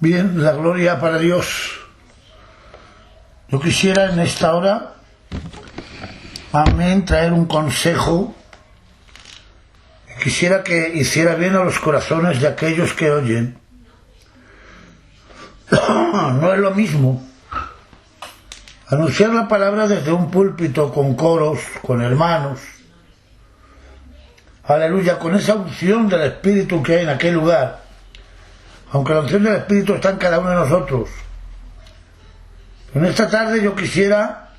Bien, la gloria para Dios. Yo quisiera en esta hora, amén, traer un consejo. Quisiera que hiciera bien a los corazones de aquellos que oyen. No es lo mismo anunciar la palabra desde un púlpito con coros, con hermanos, aleluya, con esa unción del Espíritu que hay en aquel lugar, aunque la unción del Espíritu está en cada uno de nosotros. En esta tarde yo quisiera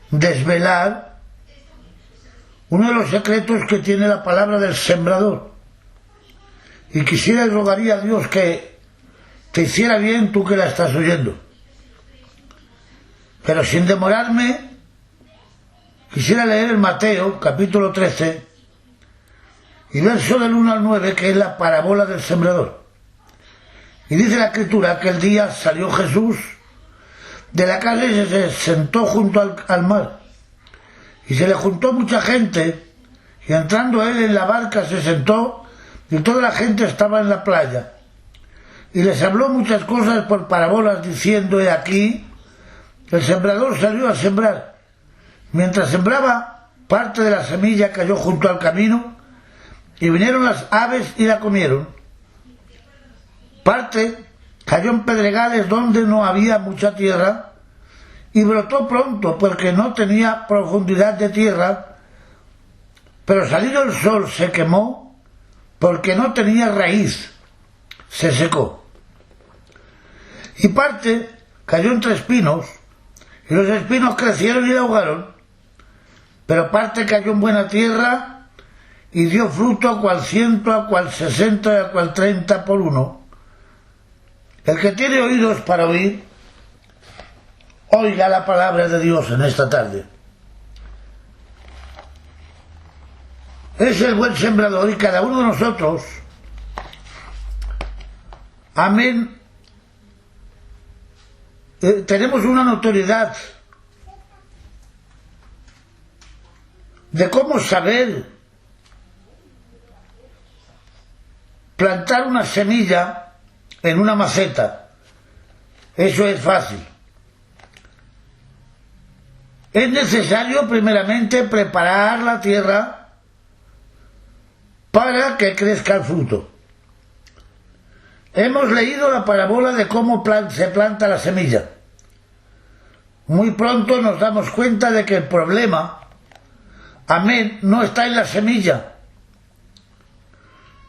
desvelar uno de los secretos que tiene la palabra del sembrador, y quisiera y rogaría a Dios que te hiciera bien tú que la estás oyendo. Pero sin demorarme, quisiera leer el Mateo, capítulo 13, y verso del 1 al 9, que es la parábola del sembrador. Y dice la Escritura que el día salió Jesús de la casa y se sentó junto al mar. Y se le juntó mucha gente, y entrando él en la barca se sentó, y toda la gente estaba en la playa. Y les habló muchas cosas por parábolas, diciendo: he aquí, el sembrador salió a sembrar. Mientras sembraba, parte de la semilla cayó junto al camino, y vinieron las aves y la comieron. Parte cayó en pedregales donde no había mucha tierra, y brotó pronto porque no tenía profundidad de tierra, pero salido el sol se quemó porque no tenía raíz, se secó. Y parte cayó entre espinos, y los espinos crecieron y la ahogaron. Pero parte cayó en buena tierra y dio fruto, a cual 100, a cual 60 y a cual 30 por uno. El que tiene oídos para oír, oiga la palabra de Dios en esta tarde. Es el buen sembrador, y cada uno de nosotros, amén, tenemos una notoriedad de cómo saber plantar una semilla en una maceta. Eso es fácil. Es necesario primeramente preparar la tierra para que crezca el fruto. Hemos leído la parábola de cómo se planta la semilla. Muy pronto nos damos cuenta de que el problema, amén, no está en la semilla,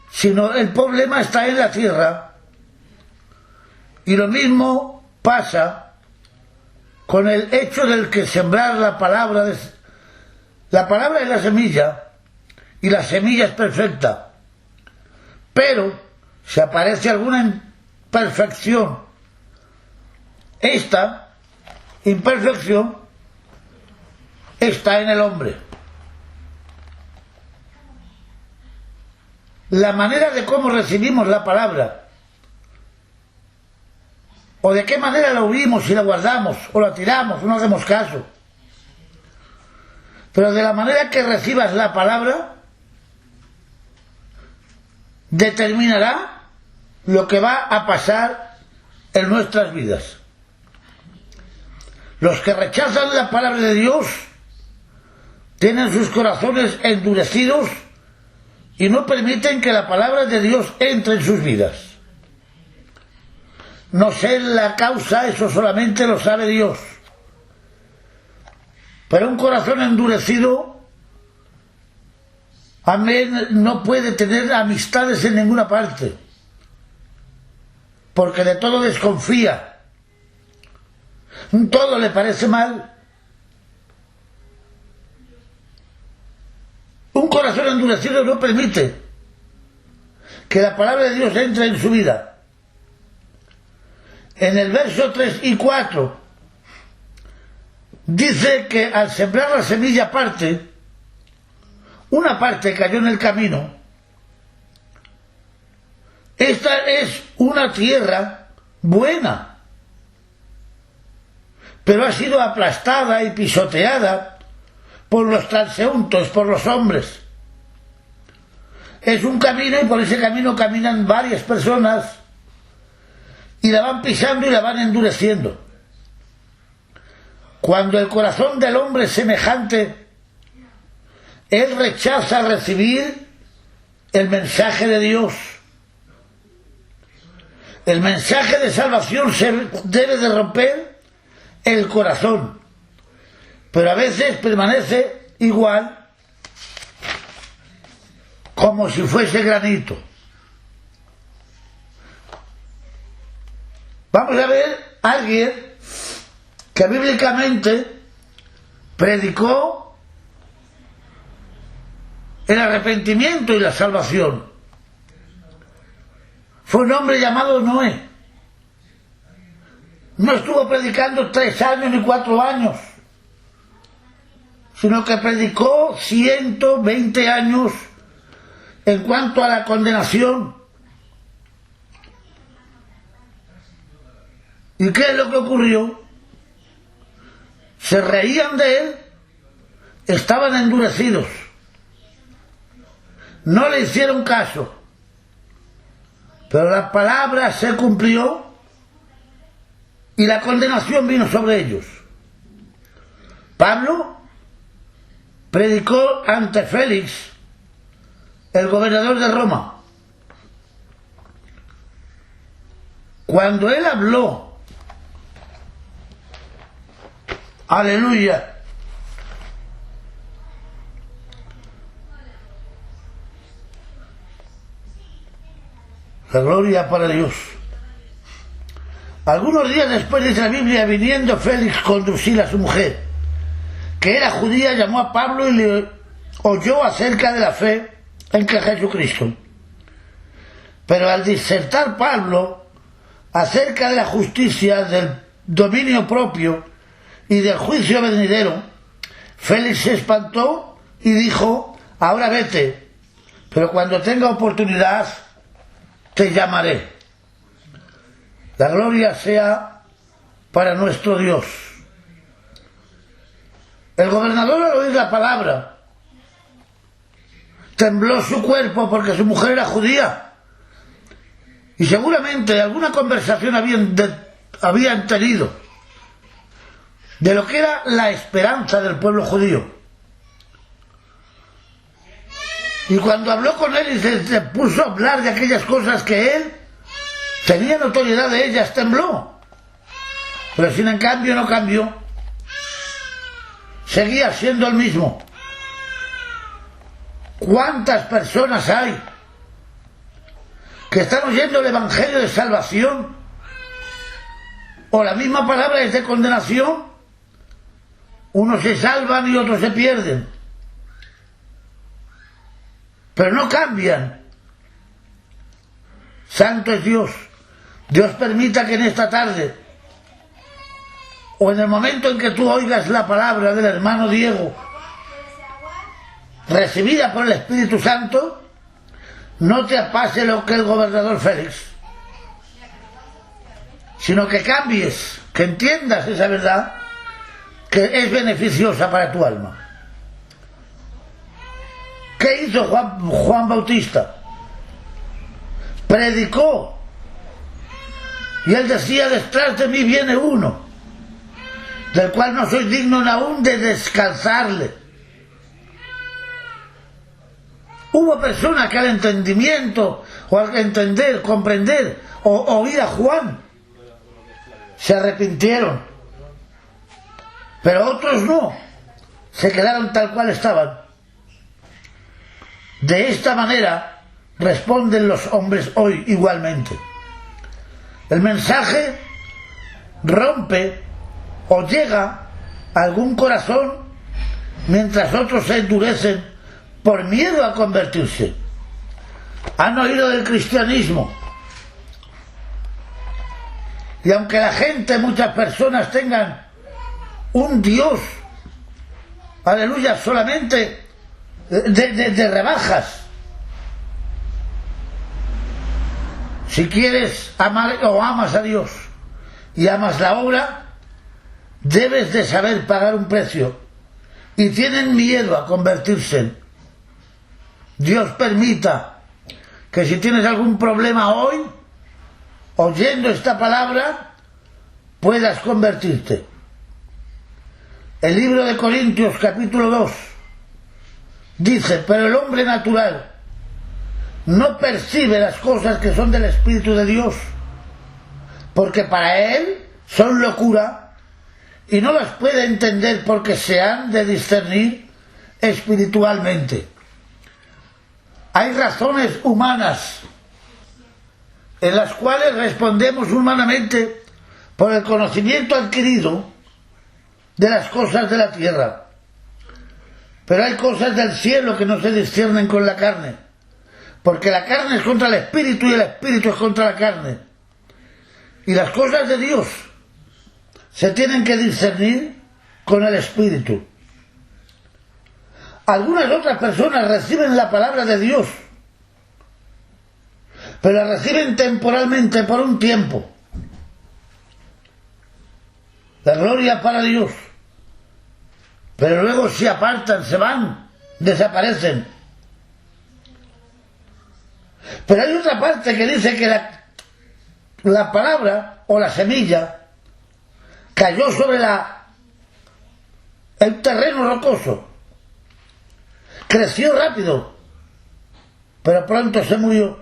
sino el problema está en la tierra. Y lo mismo pasa con el hecho del que sembrar la palabra. La palabra es la semilla, y la semilla es perfecta. Pero si aparece alguna imperfección, esta imperfección está en el hombre. La manera de cómo recibimos la palabra, o de qué manera la oímos y la guardamos, o la tiramos, o no hacemos caso. Pero de la manera que recibas la palabra, determinará lo que va a pasar en nuestras vidas. Los que rechazan la palabra de Dios tienen sus corazones endurecidos y no permiten que la palabra de Dios entre en sus vidas. No sé la causa, eso solamente lo sabe Dios. Pero un corazón endurecido, amén, no puede tener amistades en ninguna parte, porque de todo desconfía, todo le parece mal. Un corazón endurecido no permite que la palabra de Dios entre en su vida. En el verso 3 y 4 dice que al sembrar la semilla parte, una parte cayó en el camino. Esta es una tierra buena, pero ha sido aplastada y pisoteada por los transeúntes, por los hombres. Es un camino, y por ese camino caminan varias personas, y la van pisando y la van endureciendo. Cuando el corazón del hombre es semejante, él rechaza recibir el mensaje de Dios. El mensaje de salvación se debe de romper el corazón, pero a veces permanece igual como si fuese granito. Vamos a ver a alguien que bíblicamente predicó el arrepentimiento y la salvación. Fue un hombre llamado Noé. No estuvo predicando 3 años ni 4 años, sino que predicó 120 años en cuanto a la condenación. ¿Y qué es lo que ocurrió? Se reían de él, estaban endurecidos, no le hicieron caso, pero la palabra se cumplió y la condenación vino sobre ellos. Pablo predicó ante Félix, el gobernador de Roma. Cuando él habló, aleluya, la gloria para Dios. Algunos días después, dice la Biblia, viniendo Félix con Drusila, su mujer, que era judía, llamó a Pablo y le oyó acerca de la fe en que Jesucristo. Pero al disertar Pablo acerca de la justicia, del dominio propio y del juicio venidero, Félix se espantó y dijo: ahora vete, pero cuando tenga oportunidad te llamaré. La gloria sea para nuestro Dios. El gobernador, al oír la palabra, tembló su cuerpo porque su mujer era judía y seguramente alguna conversación habían tenido de lo que era la esperanza del pueblo judío. Y cuando habló con él y se puso a hablar de aquellas cosas que él tenía notoriedad de ellas, tembló. Pero sin en cambio no cambió. Seguía siendo el mismo. ¿Cuántas personas hay que están oyendo el evangelio de salvación o la misma palabra es de condenación? Unos se salvan y otros se pierden, pero no cambian. Santo es Dios. Dios permita que en esta tarde o en el momento en que tú oigas la palabra del hermano Diego recibida por el Espíritu Santo, no te pase lo que el gobernador Félix, sino que cambies, que entiendas esa verdad que es beneficiosa para tu alma. ¿Qué hizo Juan Bautista? Predicó y él decía: detrás de mí viene uno del cual no soy digno aún de descalzarle. Hubo personas que al entendimiento o al entender, comprender o oír a Juan se arrepintieron, pero otros no, se quedaron tal cual estaban. De esta manera responden los hombres hoy igualmente. El mensaje rompe o llega a algún corazón mientras otros se endurecen por miedo a convertirse. Han oído del cristianismo y aunque la gente, muchas personas tengan un Dios, aleluya, solamente de rebajas, si quieres amar o amas a Dios y amas la obra, debes de saber pagar un precio, y tienen miedo a convertirse. Dios permita que si tienes algún problema hoy, oyendo esta palabra, puedas convertirte. El libro de Corintios, capítulo 2, dice: pero el hombre natural no percibe las cosas que son del Espíritu de Dios, porque para él son locura, y no las puede entender porque se han de discernir espiritualmente. Hay razones humanas en las cuales respondemos humanamente por el conocimiento adquirido de las cosas de la tierra. Pero hay cosas del cielo que no se disciernen con la carne, porque la carne es contra el espíritu y el espíritu es contra la carne. Y las cosas de Dios se tienen que discernir con el espíritu. Algunas otras personas reciben la palabra de Dios, pero la reciben temporalmente por un tiempo. La gloria para Dios. Pero luego se apartan, se van, desaparecen. Pero hay otra parte que dice que la palabra o la semilla cayó sobre el terreno rocoso. Creció rápido, pero pronto se murió.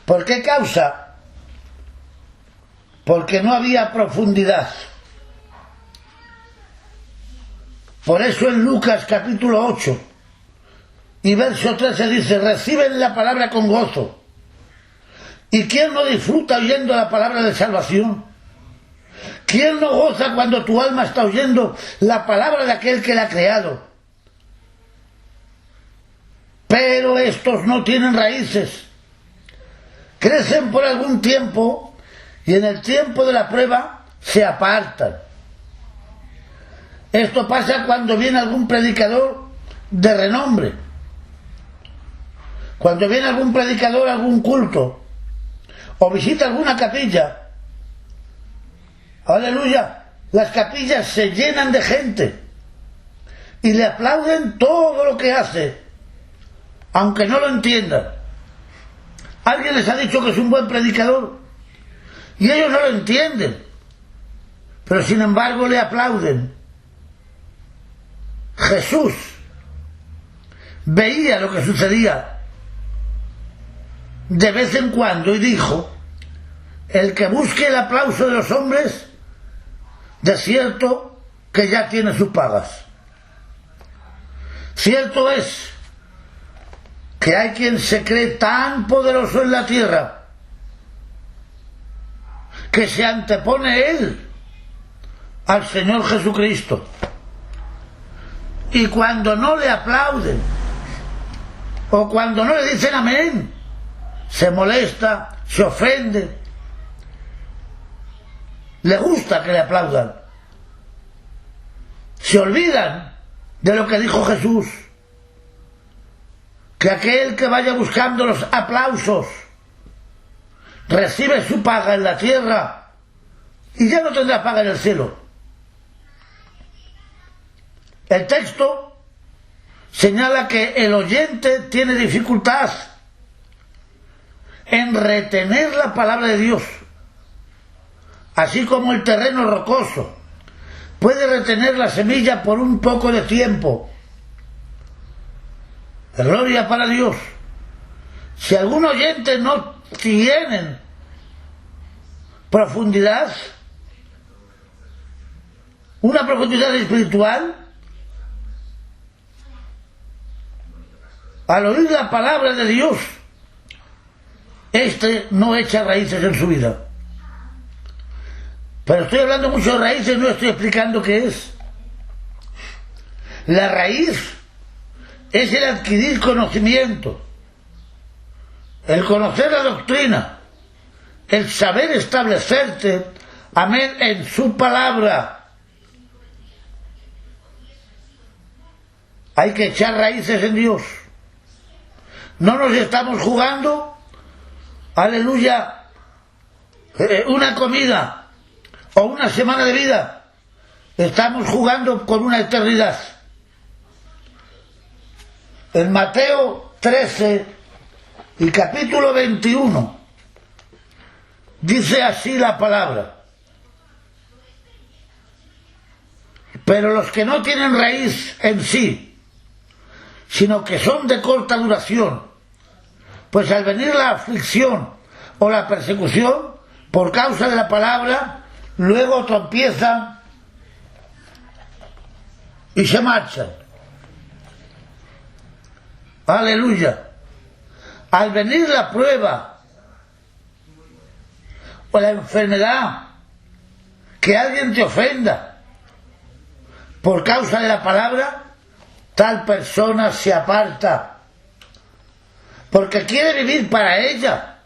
¿Por qué causa? Porque no había profundidad. Por eso en Lucas capítulo 8 y verso 13 dice: reciben la palabra con gozo. ¿Y quién no disfruta oyendo la palabra de salvación? ¿Quién no goza cuando tu alma está oyendo la palabra de aquel que la ha creado? Pero estos no tienen raíces. Crecen por algún tiempo y en el tiempo de la prueba se apartan. Esto pasa cuando viene algún predicador de renombre, cuando viene algún predicador a algún culto o visita alguna capilla. Aleluya, las capillas se llenan de gente y le aplauden todo lo que hace, aunque no lo entiendan. Alguien les ha dicho que es un buen predicador y ellos no lo entienden, pero sin embargo le aplauden. Jesús veía lo que sucedía de vez en cuando y dijo: el que busque el aplauso de los hombres, de cierto que ya tiene sus pagas. Cierto es que hay quien se cree tan poderoso en la tierra que se antepone él al Señor Jesucristo. Y cuando no le aplauden o cuando no le dicen amén, se molesta, se ofende. Le gusta que le aplaudan. Se olvidan de lo que dijo Jesús, que aquel que vaya buscando los aplausos recibe su paga en la tierra y ya no tendrá paga en el cielo. El texto señala que el oyente tiene dificultad en retener la palabra de Dios, así como el terreno rocoso puede retener la semilla por un poco de tiempo. Gloria para Dios. Si algún oyente no tiene profundidad, una profundidad espiritual, al oír la palabra de Dios, no echa raíces en su vida. Pero estoy hablando mucho de raíces, no estoy explicando qué es. La raíz es el adquirir conocimiento, el conocer la doctrina, el saber establecerte, amén, en su palabra. Hay que echar raíces en Dios. No nos estamos jugando, aleluya, una comida o una semana de vida. Estamos jugando con una eternidad. En Mateo 13 y capítulo 21 Dice así la palabra: pero los que no tienen raíz en sí, sino que son de corta duración, pues al venir la aflicción o la persecución por causa de la palabra, luego tropiezan y se marchan. Aleluya. Al venir la prueba o la enfermedad, que alguien te ofenda por causa de la palabra, tal persona se aparta porque quiere vivir para ella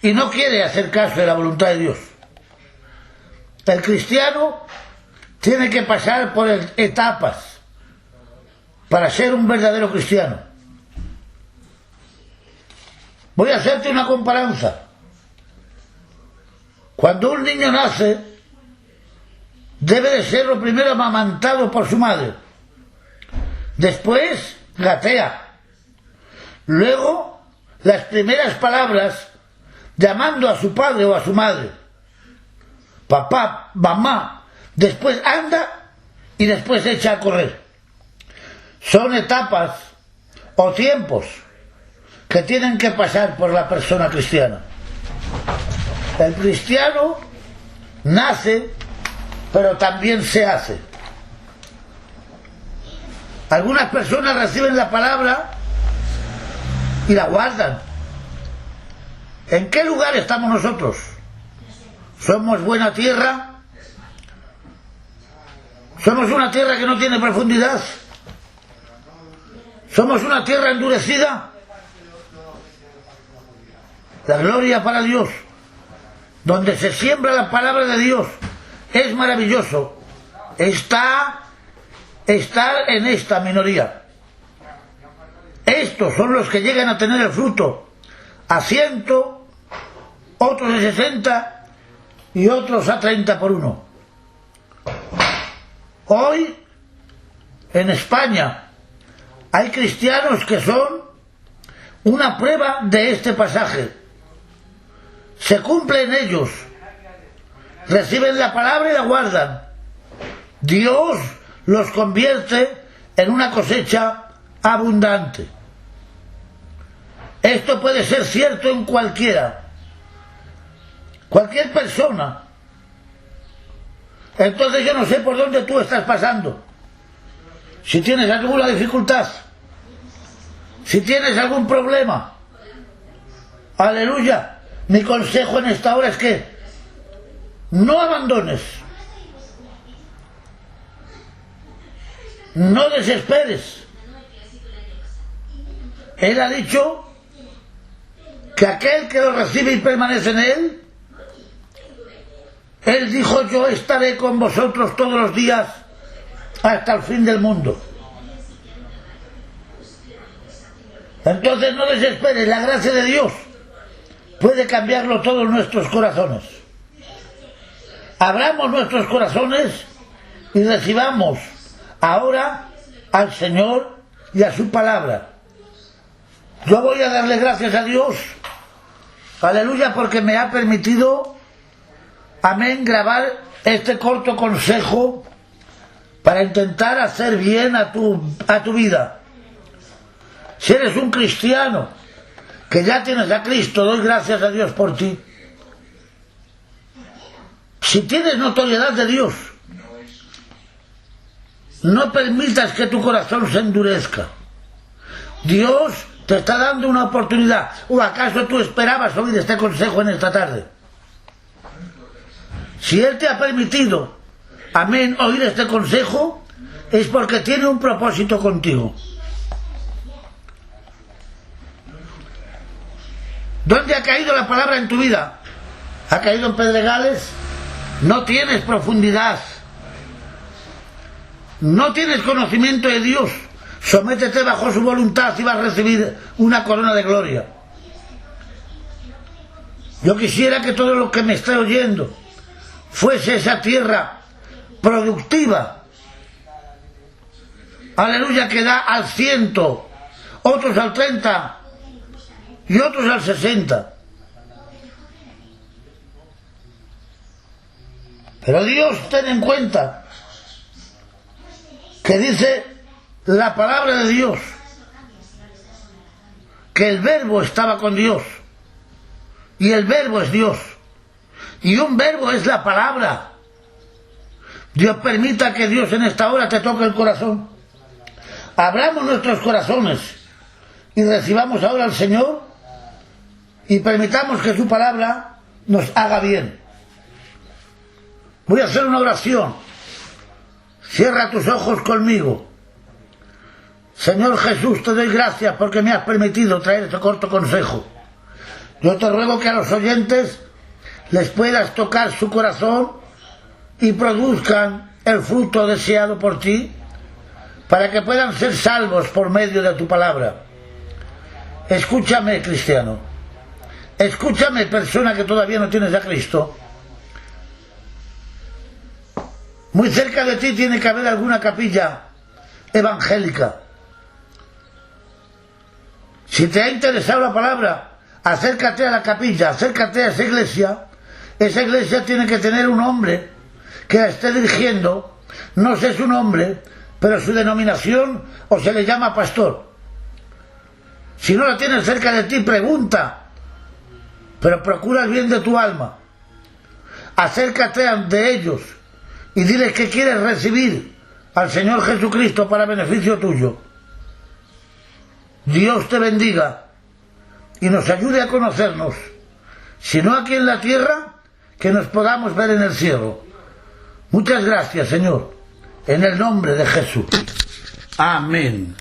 y no quiere hacer caso de la voluntad de Dios. El cristiano tiene que pasar por etapas para ser un verdadero cristiano. Voy a hacerte una comparanza. Cuando un niño nace, debe de ser lo primero amamantado por su madre. Después gatea. Luego las primeras palabras llamando a su padre o a su madre. Papá, mamá. Después anda y después echa a correr. Son etapas o tiempos que tienen que pasar por la persona cristiana. El cristiano nace, pero también se hace. Algunas personas reciben la palabra y la guardan. ¿En qué lugar estamos nosotros? ¿Somos buena tierra? ¿Somos una tierra que no tiene profundidad? ¿Somos una tierra endurecida? La gloria para Dios. Donde se siembra la palabra de Dios es maravilloso. Estar en esta minoría. Estos son los que llegan a tener el fruto a 100, otros a 60 y otros a 30 por uno. Hoy en España hay cristianos que son una prueba de este pasaje. Se cumple en ellos, reciben la palabra y la guardan. Dios los convierte en una cosecha abundante. Esto puede ser cierto en cualquier persona. Entonces yo no sé por dónde tú estás pasando. Si tienes alguna dificultad, si tienes algún problema, aleluya. Mi consejo en esta hora es que no abandones, no desesperes. Él ha dicho que aquel que lo recibe y permanece en él, él dijo: yo estaré con vosotros todos los días hasta el fin del mundo. Entonces no desesperes, la gracia de Dios puede cambiarlo todo en nuestros corazones. Abramos nuestros corazones y recibamos ahora al Señor y a su palabra. Yo voy a darle gracias a Dios, aleluya, porque me ha permitido, amén, grabar este corto consejo para intentar hacer bien a tu vida. Si eres un cristiano que ya tienes a Cristo, doy gracias a Dios por ti. Si tienes notoriedad de Dios, no permitas que tu corazón se endurezca. Dios te está dando una oportunidad. ¿O acaso tú esperabas oír este consejo en esta tarde? Si Él te ha permitido, amén, oír este consejo, es porque tiene un propósito contigo. ¿Dónde ha caído la palabra en tu vida? ¿Ha caído en pedregales? No tienes profundidad. No tienes conocimiento de Dios. Sométete bajo su voluntad y vas a recibir una corona de gloria. Yo quisiera que todo lo que me esté oyendo fuese esa tierra productiva. Aleluya, que da al 100, otros al 30 y otros al 60. Pero Dios, ten en cuenta que dice la palabra de Dios que el verbo estaba con Dios y el verbo es Dios y un verbo es la palabra. Dios permita que Dios en esta hora te toque el corazón. Abramos nuestros corazones y recibamos ahora al Señor y permitamos que su palabra nos haga bien. Voy a hacer una oración. Cierra tus ojos conmigo. Señor Jesús, te doy gracias porque me has permitido traer este corto consejo. Yo te ruego que a los oyentes les puedas tocar su corazón y produzcan el fruto deseado por ti, para que puedan ser salvos por medio de tu palabra. Escúchame, cristiano. Escúchame, persona que todavía no tienes a Cristo. Muy cerca de ti tiene que haber alguna capilla evangélica. Si te ha interesado la palabra, acércate a la capilla, acércate a esa iglesia. Esa iglesia tiene que tener un hombre que la esté dirigiendo. No sé su nombre, pero su denominación o se le llama pastor. Si no la tienes cerca de ti, pregunta, pero procura el bien de tu alma. Acércate ante ellos y diles que quieres recibir al Señor Jesucristo para beneficio tuyo. Dios te bendiga y nos ayude a conocernos, si no aquí en la tierra, que nos podamos ver en el cielo. Muchas gracias, Señor, en el nombre de Jesús. Amén.